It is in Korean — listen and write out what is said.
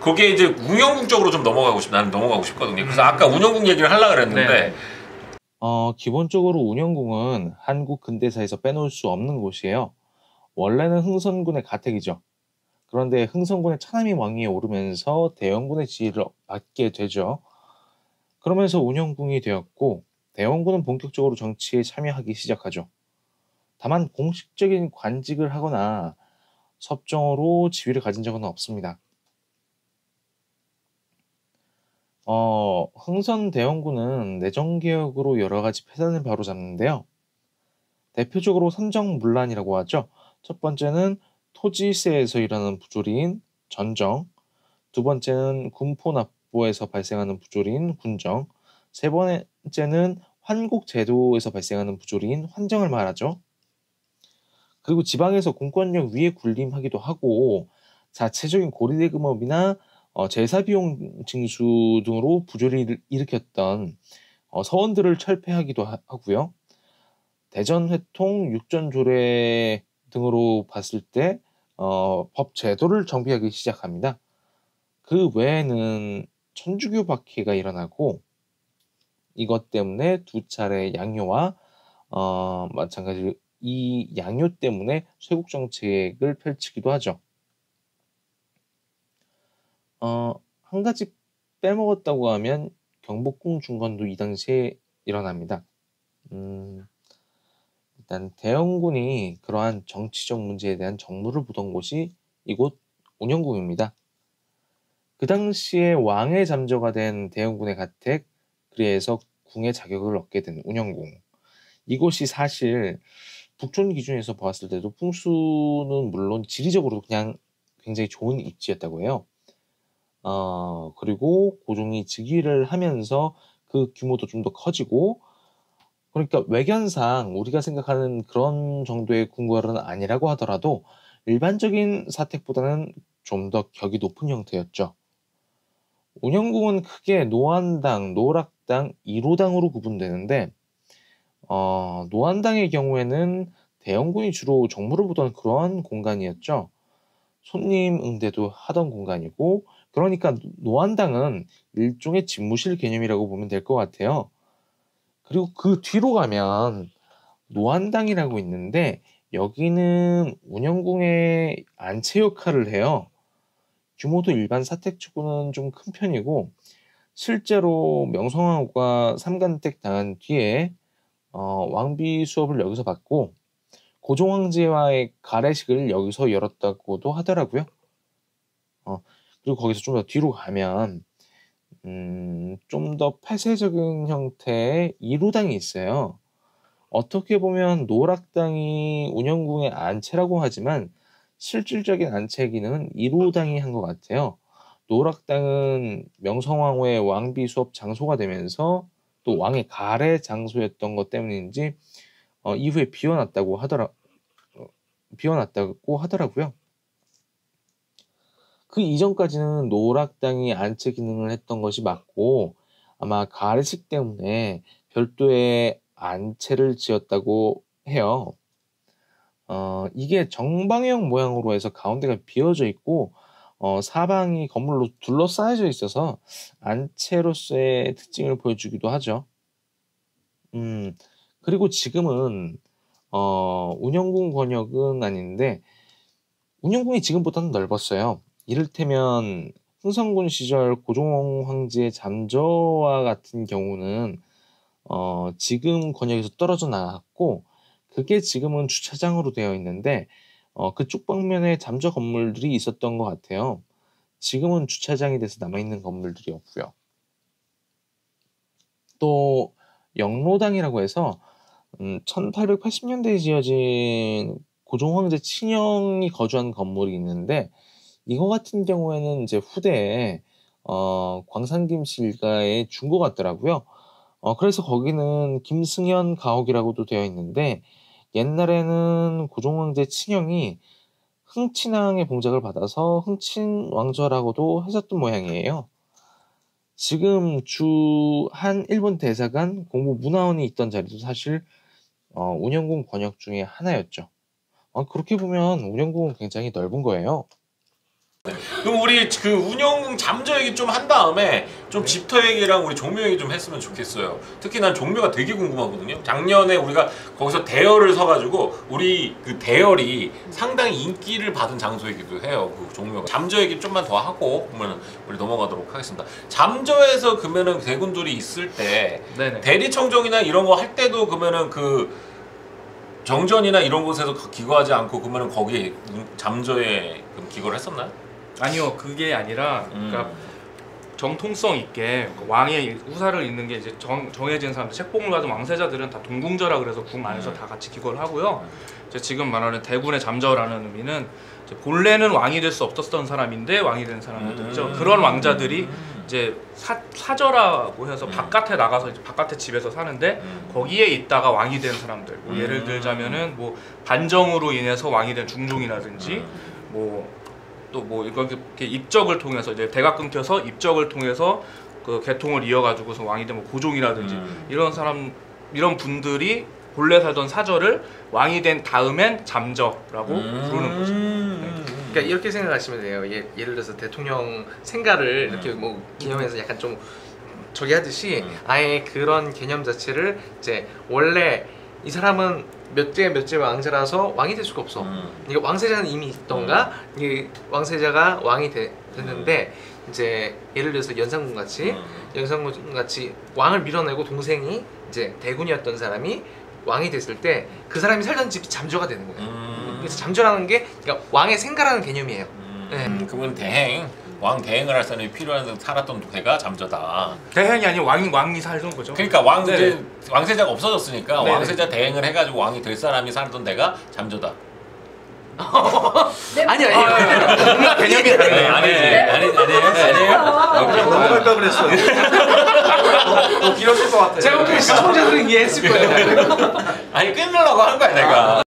그게 이제 운영궁 쪽으로 좀 나는 넘어가고 싶거든요. 그래서 아까 운영궁 얘기를 하려고 그랬는데 네. 기본적으로 운영궁은 한국 근대사에서 빼놓을 수 없는 곳이에요. 원래는 흥선군의 가택이죠. 그런데 흥선군의 차남이 왕위에 오르면서 대원군의 지위를 받게 되죠. 그러면서 운영궁이 되었고 대원군은 본격적으로 정치에 참여하기 시작하죠. 다만 공식적인 관직을 하거나 섭정으로 지위를 가진 적은 없습니다. 흥선 대원군은 내정개혁으로 여러 가지 폐단을 바로잡는데요. 대표적으로 선정문란이라고 하죠. 첫 번째는 토지세에서 일어나는 부조리인 전정, 두 번째는 군포납보에서 발생하는 부조리인 군정, 세 번째는 환곡제도에서 발생하는 부조리인 환정을 말하죠. 그리고 지방에서 공권력 위에 군림하기도 하고 자체적인 고리대금업이나 제사비용 징수 등으로 부조리를 일으켰던 서원들을 철폐하기도 하고요. 대전회통, 육전조례 등으로 봤을 때 법 제도를 정비하기 시작합니다. 그 외에는 천주교 박해가 일어나고 이것 때문에 두 차례 양요와 마찬가지로 이 양요 때문에 쇄국 정책을 펼치기도 하죠. 한 가지 빼먹었다고 하면 경복궁 중건도 이 당시에 일어납니다. 일단 대원군이 그러한 정치적 문제에 대한 정무를 보던 곳이 이곳 운영궁입니다. 그 당시에 왕의 잠저가 된 대원군의 가택, 그래서 궁의 자격을 얻게 된 운영궁. 이곳이 사실 북촌 기준에서 보았을 때도 풍수는 물론 지리적으로 그냥 굉장히 좋은 입지였다고 해요. 그리고 고종이 즉위를 하면서 그 규모도 좀 더 커지고, 그러니까 외견상 우리가 생각하는 그런 정도의 궁궐은 아니라고 하더라도 일반적인 사택보다는 좀 더 격이 높은 형태였죠. 운영궁은 크게 노안당, 노락당, 이로당으로 구분되는데 노안당의 경우에는 대원군이 주로 정무를 보던 그런 공간이었죠. 손님 응대도 하던 공간이고, 그러니까 노안당은 일종의 집무실 개념이라고 보면 될 것 같아요. 그리고 그 뒤로 가면 노안당이라고 있는데 여기는 운영궁의 안채 역할을 해요. 규모도 일반 사택치고는 좀 큰 편이고 실제로 명성황후가 삼간택 당한 뒤에 왕비 수업을 여기서 받고 고종 황제와의 가례식을 여기서 열었다고도 하더라고요. 그리고 거기서 좀 더 뒤로 가면 좀 더 폐쇄적인 형태의 이루당이 있어요. 어떻게 보면 노락당이 운영궁의 안채라고 하지만 실질적인 안채 기능은 이루당이 한 것 같아요. 노락당은 명성황후의 왕비 수업 장소가 되면서 또 왕의 가례 장소였던 것 때문인지 이후에 비워놨다고 하더라고요. 그 이전까지는 노락당이 안채 기능을 했던 것이 맞고 아마 가례식 때문에 별도의 안채를 지었다고 해요. 이게 정방형 모양으로 해서 가운데가 비어져 있고 사방이 건물로 둘러싸여져 있어서 안채로서의 특징을 보여주기도 하죠. 그리고 지금은 운영궁 권역은 아닌데 운영궁이 지금보다는 넓었어요. 이를테면 흥선군 시절 고종 황제의 잠저와 같은 경우는 지금 권역에서 떨어져 나갔고 그게 지금은 주차장으로 되어 있는데 그쪽 방면에 잠저 건물들이 있었던 것 같아요. 지금은 주차장이 돼서 남아있는 건물들이 없고요. 또 영로당이라고 해서 1880년대에 지어진 고종 황제 친형이 거주한 건물이 있는데 이거 같은 경우에는 이제 후대에 광산김씨 일가에 준 것 같더라고요. 그래서 거기는 김승현 가옥이라고도 되어 있는데 옛날에는 고종 황제 친형이 흥친왕의 봉작을 받아서 흥친왕좌라고도 했었던 모양이에요. 지금 주한 일본 대사관 공보문화원이 있던 자리도 사실 운영궁 권역 중에 하나였죠. 그렇게 보면 운영궁은 굉장히 넓은 거예요. 그럼 우리 그 운영 잠저 얘기 좀 한 다음에 좀 집터 얘기랑 우리 종묘 얘기 좀 했으면 좋겠어요. 특히 난 종묘가 되게 궁금하거든요. 작년에 우리가 거기서 대열을 서가지고 우리 그 대열이 상당히 인기를 받은 장소이기도 해요. 그 종묘가. 잠저 얘기 좀만 더 하고 그러면 우리 넘어가도록 하겠습니다. 잠저에서 그러면은 대군들이 있을 때 네네. 대리청정이나 이런 거 할 때도 그러면은 그 정전이나 이런 곳에서 기거하지 않고 그러면은 거기 잠저에 그럼 기거를 했었나요? 아니요, 그게 아니라 그러니까 정통성 있게 왕의 후사를 잇는 게 이제 정해진 사람들, 책봉을 받은 왕세자들은 다 동궁저라 그래서 궁 안에서 다 같이 기거를 하고요. 이제 지금 말하는 대군의 잠저라는 의미는 이제 본래는 왕이 될 수 없었던 사람인데 왕이 된 사람들도 있죠. 그런 왕자들이 이제 사저라고 해서 바깥에 나가서 이제 바깥에 집에서 사는데 거기에 있다가 왕이 된 사람들. 뭐 예를 들자면은 뭐 반정으로 인해서 왕이 된 중종이라든지 뭐 또 뭐 이렇게 입적을 통해서 이제 대가 끊겨서 입적을 통해서 그 계통을 이어가지고서 왕이 된 뭐 고종이라든지 이런 분들이 본래 살던 사저를 왕이 된 다음엔 잠저라고 부르는 거죠. 그러니까 이렇게 생각하시면 돼요. 예를 들어서 대통령 생가를 이렇게 뭐 기념해서 약간 좀 저기 하듯이 아예 그런 개념 자체를 이제 원래 이 사람은 몇째 왕자라서 왕이 될 수가 없어. 이게 왕세자는 이미 있던가 이 왕세자가 왕이 됐는데 이제 예를 들어서 연산군 같이 왕을 밀어내고 동생이 이제 대군이었던 사람이 왕이 됐을 때 그 사람이 살던 집이 잠저가 되는 거예요. 그래서 잠저라는 게 그러니까 왕의 생가라는 개념이에요. 그분 왕 대행을 할 사람이 필요한 살았던 데가 잠저다. 대행이 아니고 왕이 살던 거죠. 그러니까 왕세자가 없어졌으니까 네네. 왕세자 대행을 해가지고 왕이 될 사람이 살던 데가 잠저다. 아니요. 뭔가 개념이 다르네. 아니에요. 그냥 넘어갈까 그랬어. 길었을 것 같아. 제가 보기엔 시청자들은 이해했을 거예요. 아니 끊으려고 한 거야 내가.